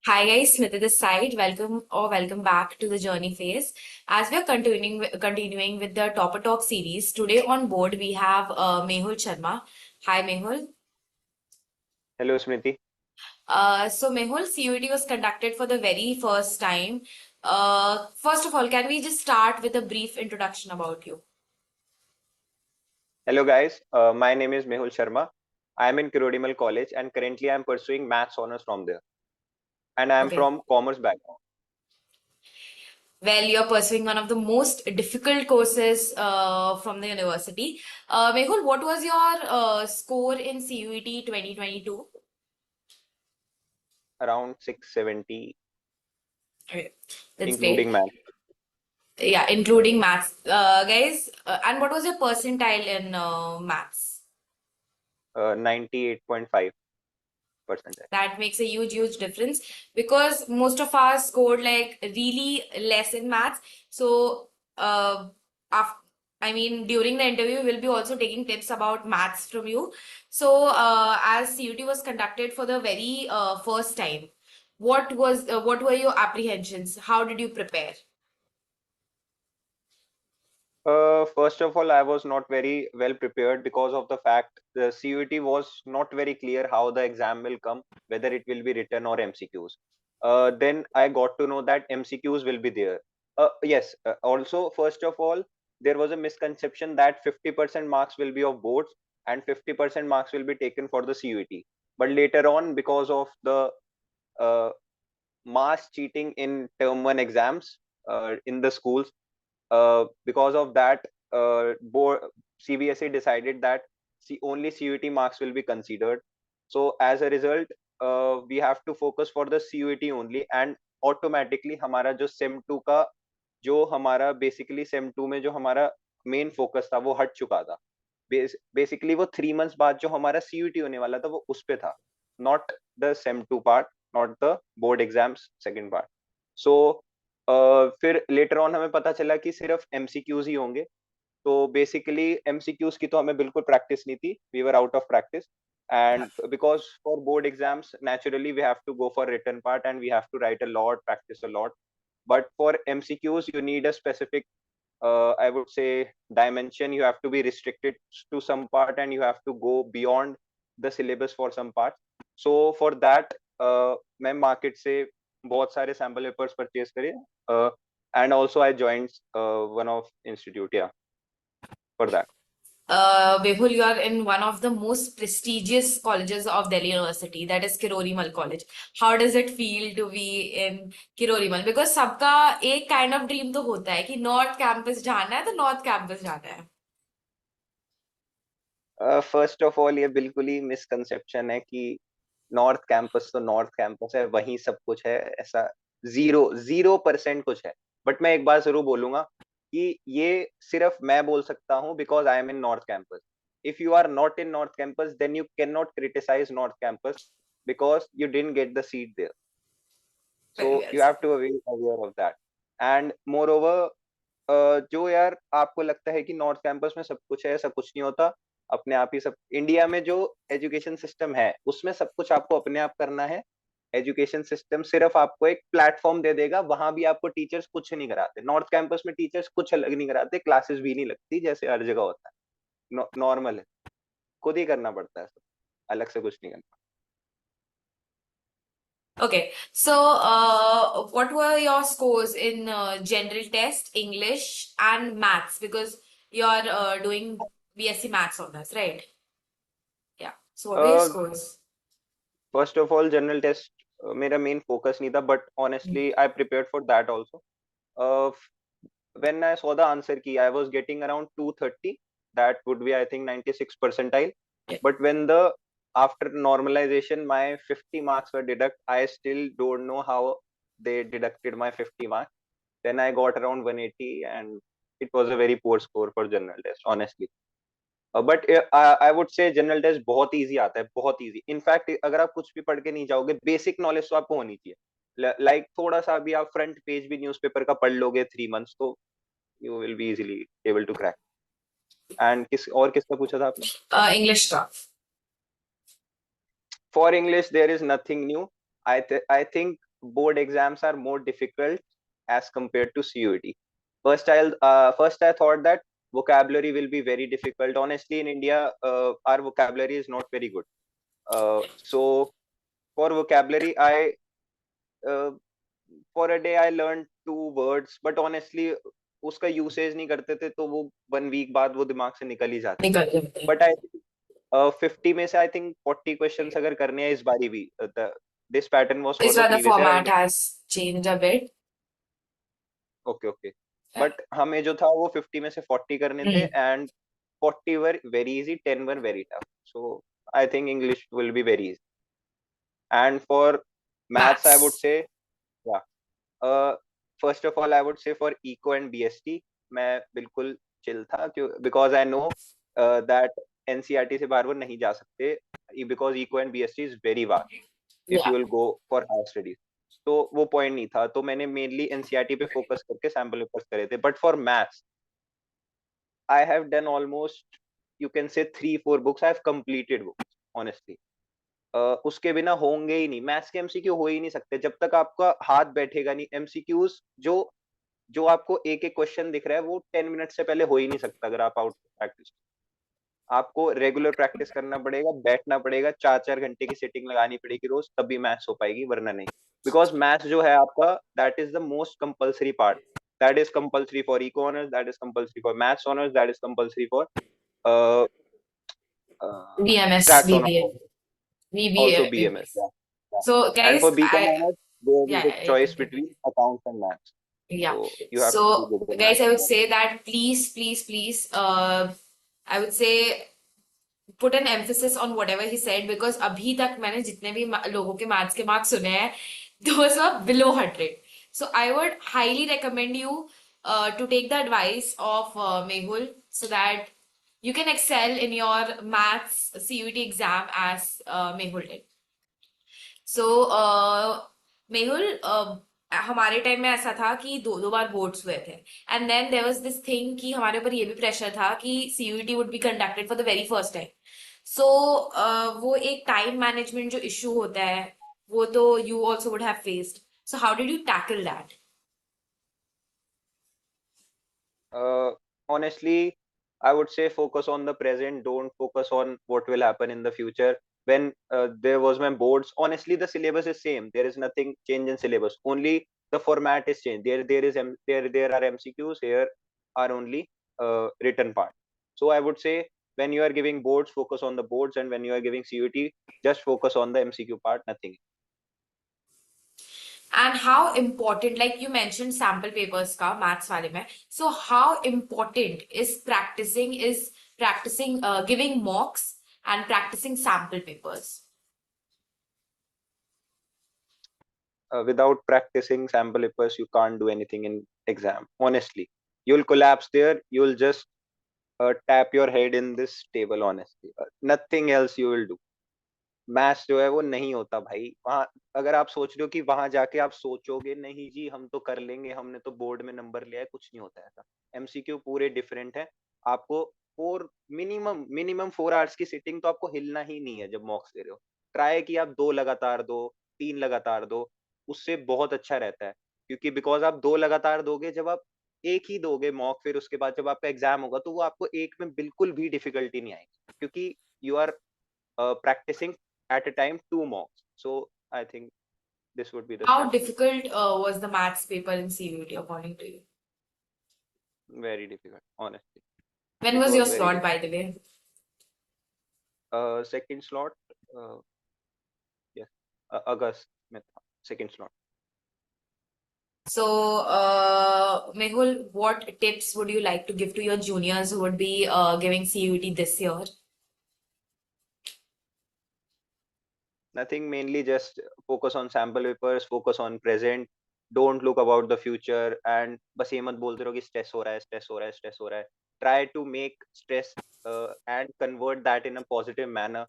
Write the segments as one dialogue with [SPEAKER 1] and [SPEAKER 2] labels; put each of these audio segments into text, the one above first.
[SPEAKER 1] Hi guys, Smita this side. Welcome back to the journey phase. As we are continuing with the Topper Talk series, today on board we have Mehul Sharma. Hi Mehul.
[SPEAKER 2] Hello, Smriti.
[SPEAKER 1] So Mehul, CUET was conducted for the very first time. First of all, can we just start with a brief introduction about you?
[SPEAKER 2] Hello, guys. My name is Mehul Sharma. I am in Kirodimal College and currently I am pursuing maths honors from there. And I am
[SPEAKER 1] Okay.
[SPEAKER 2] from commerce background.
[SPEAKER 1] Well, you're pursuing one of the most difficult courses from the university. Mehul, what was your score in CUET 2022?
[SPEAKER 2] Around 670,
[SPEAKER 1] Okay, that's great.
[SPEAKER 2] including math.
[SPEAKER 1] Yeah, including maths. Guys, and what was your percentile in maths?
[SPEAKER 2] 98.5%.
[SPEAKER 1] That makes a huge difference because most of us scored like really less in maths. So, after, I mean, during the interview, we'll be also taking tips about maths from you. So, as CUT was conducted for the very first time, what were your apprehensions? How did you prepare?
[SPEAKER 2] First of all, I was not very well prepared because of the fact the CUT was not very clear how the exam will come, whether it will be written or MCQs. Then I got to know that MCQs will be there. Yes, also, first of all, there was a misconception that 50% marks will be of boards and 50% marks will be taken for the CUT. But later on, because of the uh, mass cheating in term one exams in the schools, because of that, board CBSE decided that only CUT marks will be considered. So as a result, we have to focus for the CUT only, and automatically हमारा जो same to का जो हमारा basically same to में जो हमारा main focus था वो हट चुका था. बेसिकली वो 3 months बाद जो हमारा CUT होने वाला था वो उस पे था, not the same two part, not the board exams second part. So फिर लेटर ऑन हमें पता चला कि सिर्फ एमसीक्यूज ही होंगे. तो बेसिकली एमसीक्यूज की तो हमें बिल्कुल प्रैक्टिस नहीं थी. We were out of practice, and because for board exams naturally we have to go for written part and we have to write a lot, practice a lot. But for MCQs you need a specific, I would say, dimension. You have to be restricted to some part and you have to go beyond the syllabus for some parts. So for that, मैं market से बहुत सारे sample papers purchase करे, and also I joined one of institute, yeah, for that.
[SPEAKER 1] Behul, you are in one of the most prestigious colleges of Delhi University, that is Kirorimal College. How does it feel to be in Kirorimal? Because सबका एक kind of dream तो होता है कि North Campus जाना है तो North Campus जाना है.
[SPEAKER 2] फर्स्ट ऑफ ऑल ये बिल्कुल ही मिसकंसेप्शन है कि नॉर्थ कैंपस तो नॉर्थ कैंपस है, वहीं सब कुछ है. ऐसा 0% कुछ है. बट मैं एक बात जरूर बोलूंगा कि ये सिर्फ मैं बोल सकता हूँ because I am in north campus. If you are not in north campus then you can not criticize north campus because you didn't get the seat there. So
[SPEAKER 1] Very well
[SPEAKER 2] you have to be aware of that. And moreover, जो यार आपको लगता है कि north campus में सब कुछ है, ऐसा कुछ नहीं होता. अपने आप ही सब इंडिया में जो एजुकेशन सिस्टम है उसमें सब कुछ आपको अपने आप करना है. एजुकेशन सिस्टम सिर्फ आपको एक प्लेटफॉर्म दे देगा. वहां भी आपको टीचर्स कुछ नहीं कराते. नॉर्थ कैंपस में टीचर्स कुछ अलग नहीं कराते, क्लासेस भी नहीं लगती जैसे हर जगह होता है. नॉर्मल है, खुद ही करना पड़ता है सब, अलग से कुछ नहीं करना.
[SPEAKER 1] Okay, so what were your scores in general test, English, and maths? Because you're doing BSc Maths honors, right? Yeah. So what were your scores?
[SPEAKER 2] First of all general test मेरा मेन फोकस नहीं था, but honestly I prepared for that also. When I saw the answer key, I was getting around 230. That would be, I think, 96 percentile.
[SPEAKER 1] Yeah.
[SPEAKER 2] But when the after normalization, my 50 marks were deduct. I still don't know how they deducted my 50 marks. Then I got around 180, and it was a very poor score for general test, honestly. But I would say general test बहुत easy आता है, बहुत easy. In fact अगर आप कुछ भी पढ़ के नहीं जाओगे, बेसिक नॉलेज तो आपको होनी चाहिए. लाइक थोड़ा सा भी आप फ्रंट पेज भी न्यूज़पेपर का पढ़ लोगे 3 months, तो you will be easily able to crack. And किसका पूछा था आपने?
[SPEAKER 1] English stuff.
[SPEAKER 2] For English there is nothing new. I think board exams are more difficult as compared to CUET. First I thought that vocabulary will be very difficult. Honestly, in India, our vocabulary is not very good. So for vocabulary, I uh, for a day I learned 2 words, but honestly उसका usage नहीं करते थे तो वो 1 week बाद वो दिमाग से निकल ही जाते थे.
[SPEAKER 1] निकल जाते हैं.
[SPEAKER 2] बट आई 50 में से आई थिंक 40 क्वेश्चंस अगर करने हैं इस बारी भी, this pattern was for
[SPEAKER 1] This
[SPEAKER 2] the
[SPEAKER 1] why the
[SPEAKER 2] previous year
[SPEAKER 1] format
[SPEAKER 2] and
[SPEAKER 1] has changed a bit.
[SPEAKER 2] Okay okay. But हमें जो था वो 50 में से 40 करने थे,
[SPEAKER 1] Hmm.
[SPEAKER 2] And 40 were very easy, 10 were very tough. So I think English will be very easy. And for maths I would
[SPEAKER 1] Maths.
[SPEAKER 2] Say, first of all I would say for eco and BST मैं बिल्कुल chill था, क्यों, because I know that NCERT से बाहर वो नहीं जा सकते, because eco and BST is very vast if
[SPEAKER 1] Yeah.
[SPEAKER 2] You will go for higher studies. तो वो पॉइंट नहीं था, तो मैंने मेनली एनसीईआरटी पे फोकस करके सैम्पल पेपर्स करे थे. But for maths I have done almost, you can say 3-4 books, I have completed books honestly. उसके बिना होंगे ही नहीं मैथ्स के एमसीक्यू, हो ही नहीं सकते जब तक आपका हाथ बैठेगा नहीं. एमसीक्यूज जो जो आपको एक एक क्वेश्चन दिख रहा है वो 10 मिनट से पहले हो ही नहीं सकता अगर आप आउट प्रैक्टिस. आपको रेगुलर प्रैक्टिस करना पड़ेगा, बैठना पड़ेगा, 4-4 घंटे की सिटिंग लगानी पड़ेगी रोज, तभी मैथ्स हो पाएगी, वरना नहीं. बिकॉज मैथ्स जो है आपका, that is the most compulsory part. That is compulsory for eco honours, that is compulsory for maths honours, that is compulsory for
[SPEAKER 1] BMS,
[SPEAKER 2] stats honours,
[SPEAKER 1] BBA,
[SPEAKER 2] also
[SPEAKER 1] BBA.
[SPEAKER 2] BMS. Yeah. Yeah.
[SPEAKER 1] So
[SPEAKER 2] And
[SPEAKER 1] guys,
[SPEAKER 2] for BCom honors, there is
[SPEAKER 1] yeah,
[SPEAKER 2] a
[SPEAKER 1] yeah,
[SPEAKER 2] choice
[SPEAKER 1] continue.
[SPEAKER 2] between accounts and maths.
[SPEAKER 1] Yeah.
[SPEAKER 2] So you have to be
[SPEAKER 1] So
[SPEAKER 2] good in
[SPEAKER 1] guys,
[SPEAKER 2] maths
[SPEAKER 1] I
[SPEAKER 2] as
[SPEAKER 1] would
[SPEAKER 2] well.
[SPEAKER 1] say that please, I would say put an emphasis on whatever he said, because अभी तक मैंने जितने भी लोगों के maths के marks सुने हैं, those were below 100. So I would highly recommend you to take the advice of Mehul, so that you can excel in your maths CUET exam as Mehul did. So Mehul, हमारे time में ऐसा था कि दो दो बार boards हुए थे, and then there was this thing कि हमारे ऊपर ये भी प्रेशर था कि CUET would be conducted for the very first time. So वो एक टाइम मैनेजमेंट जो इशू होता है, वो तो you also would have faced. So how did you tackle that?
[SPEAKER 2] Honestly, I would say focus on the present. Don't focus on what will happen in the future. When there was my boards, honestly, the syllabus is same. There is nothing change in syllabus. Only the format is changed. There are MCQs. Here are only written part. So I would say when you are giving boards, focus on the boards, and when you are giving CUT, just focus on the MCQ part. Nothing.
[SPEAKER 1] And how important, like you mentioned sample papers का maths वाले में, so how important is practicing giving mocks and practicing sample papers?
[SPEAKER 2] Without practicing sample papers, you can't do anything in exam. Honestly, you'll collapse there. You'll just tap your head in this table. Honestly, nothing else you will do. Maths जो है वो नहीं होता भाई वहाँ. अगर आप सोच रहे हो कि वहां जाके आप सोचोगे नहीं जी हम तो कर लेंगे, हमने तो बोर्ड में नंबर लिया है, कुछ नहीं होता ऐसा. एमसीक्यू पूरे डिफरेंट है. आपको 4 आवर्स की सिटिंग तो आपको हिलना ही नहीं है जब मॉक्स दे रहे हो. ट्राई कि आप 2 लगातार दो, 3 लगातार दो, उससे बहुत अच्छा रहता है. क्योंकि बिकॉज आप 2 लगातार दोगे, जब आप एक ही दोगे मॉक, फिर उसके बाद जब आपका एग्जाम होगा तो वो आपको एक में बिल्कुल भी डिफिकल्टी नहीं आएगी, क्योंकि you are practicing at a time 2 mocks. So I think this would be the
[SPEAKER 1] How
[SPEAKER 2] strategy.
[SPEAKER 1] difficult was the maths paper in CUET according to you?
[SPEAKER 2] Very difficult, honestly.
[SPEAKER 1] When
[SPEAKER 2] It
[SPEAKER 1] was your
[SPEAKER 2] was very
[SPEAKER 1] slot, by
[SPEAKER 2] difficult.
[SPEAKER 1] the way?
[SPEAKER 2] Second slot, uh, yes, August में था, second slot.
[SPEAKER 1] So, Mehul, what tips would you like to give to your juniors who would be giving CUET this year?
[SPEAKER 2] Nothing, mainly just focus on sample papers, focus on present, don't look about the future. And बस ये मत बोलते रहो कि stress हो रहा है, stress हो रहा है, stress हो रहा है. Try to make stress and convert that in a positive manner.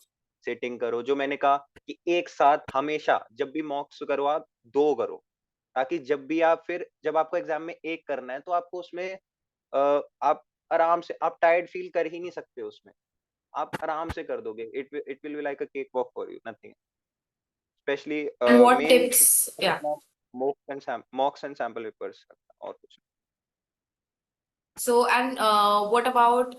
[SPEAKER 2] Setting करो, जो मैंने कहा कि एक साथ हमेशा जब भी मॉक्स करो आप 2 करो, ताकि जब आपको एग्जाम में एक करना है तो आपको उसमें आप आराम से, आप टायर्ड फील कर ही नहीं सकते उसमें. आप आराम से कर दोगे. It will be like a cake walk for you, nothing. especially
[SPEAKER 1] And what
[SPEAKER 2] main thing
[SPEAKER 1] tips? Yeah.
[SPEAKER 2] mocks and sample papers और कुछ
[SPEAKER 1] So, and what about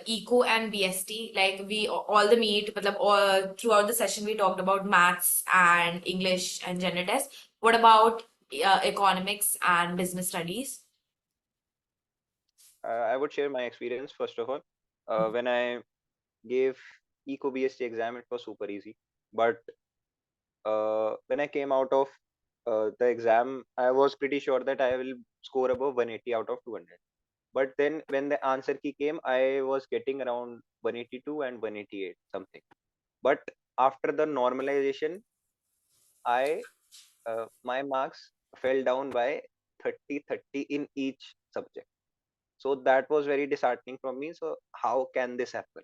[SPEAKER 1] eco and BST? Like we all the meet, matlab, all throughout the session we talked about maths and English and general test. What about economics and business studies?
[SPEAKER 2] I would share my experience first of all. When I gave Eco BSc exam, it was super easy. But when I came out of the exam, I was pretty sure that I will score above 180 out of 200. But then when the answer key came, I was getting around 182 and 188 something. But after the normalization, I my marks fell down by 30 in each subject. So that was very disheartening for me. So how can this happen?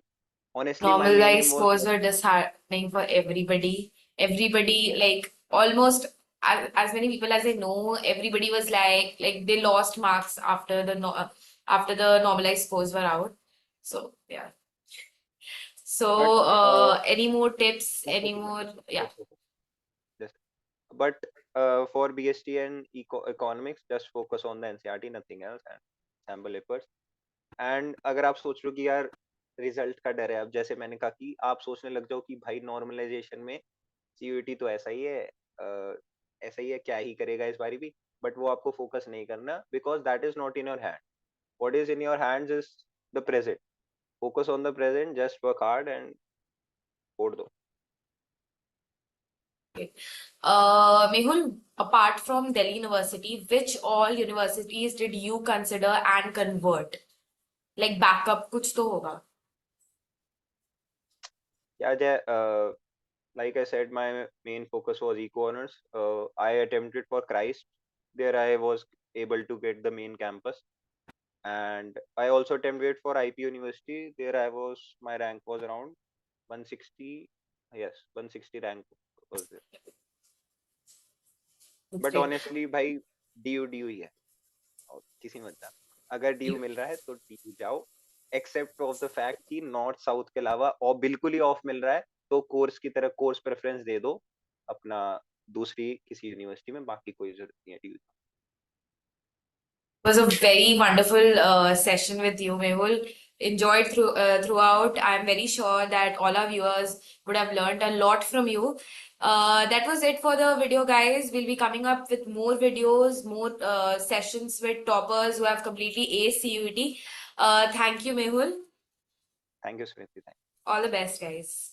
[SPEAKER 2] Honestly, my main
[SPEAKER 1] Normalized
[SPEAKER 2] aim was
[SPEAKER 1] scores are disheartening for everybody. Everybody, like almost as many people as I know, everybody was like they lost marks after the after the normalized scores were out. So yeah.
[SPEAKER 2] but
[SPEAKER 1] So any more tips?
[SPEAKER 2] just a
[SPEAKER 1] Any
[SPEAKER 2] second,
[SPEAKER 1] more? Yeah.
[SPEAKER 2] just a second, just but for BST and economics, just focus on the NCERT, nothing else, and sample papers. And अगर आप सोच लो कि यार result का डर है, अब जैसे मैंने कहा कि आप सोचने लग जाओ कि भाई नॉर्मलाइजेशन में सीयूईटी तो ऐसा ही है, ऐसा ही है, क्या ही करेगा इस बारी भी, बट वो आपको फोकस नहीं करना, because that is not in your hand. What is in your hands is the present. Focus on the present, just work hard and छोड़ दो.
[SPEAKER 1] Mehul, apart from Delhi University, which all universities did you consider and convert? Like backup, कुछ तो होगा.
[SPEAKER 2] Yeah, like I said, my main focus was eco honors. I attempted for Christ. There I was able to get the main campus, and I also attempted for IP University. There I was, my rank was around 160. Yes, 160 rank was there. But
[SPEAKER 1] Okay.
[SPEAKER 2] honestly भाई DU ही है, और किसी मत जा. अगर DU
[SPEAKER 1] You,
[SPEAKER 2] मिल रहा है तो DU जाओ, एक्सेप्ट ऑफ द फैक्ट कि नॉर्थ साउथ के अलावा और बिल्कुल ही ऑफ मिल रहा है तो कोर्स की तरह कोर्स प्रेफरेंस दे दो अपना दूसरी किसी यूनिवर्सिटी में, बाकी कोई जरूरत नहीं है DU.
[SPEAKER 1] was a very wonderful session with you, Mehul. Enjoyed throughout. I'm very sure that all our viewers would have learned a lot from you. That was it for the video, guys. We'll be coming up with more videos, more sessions with toppers who have completely aced CUET. Thank you, Mehul.
[SPEAKER 2] Thank you, Smriti.
[SPEAKER 1] All the best, guys.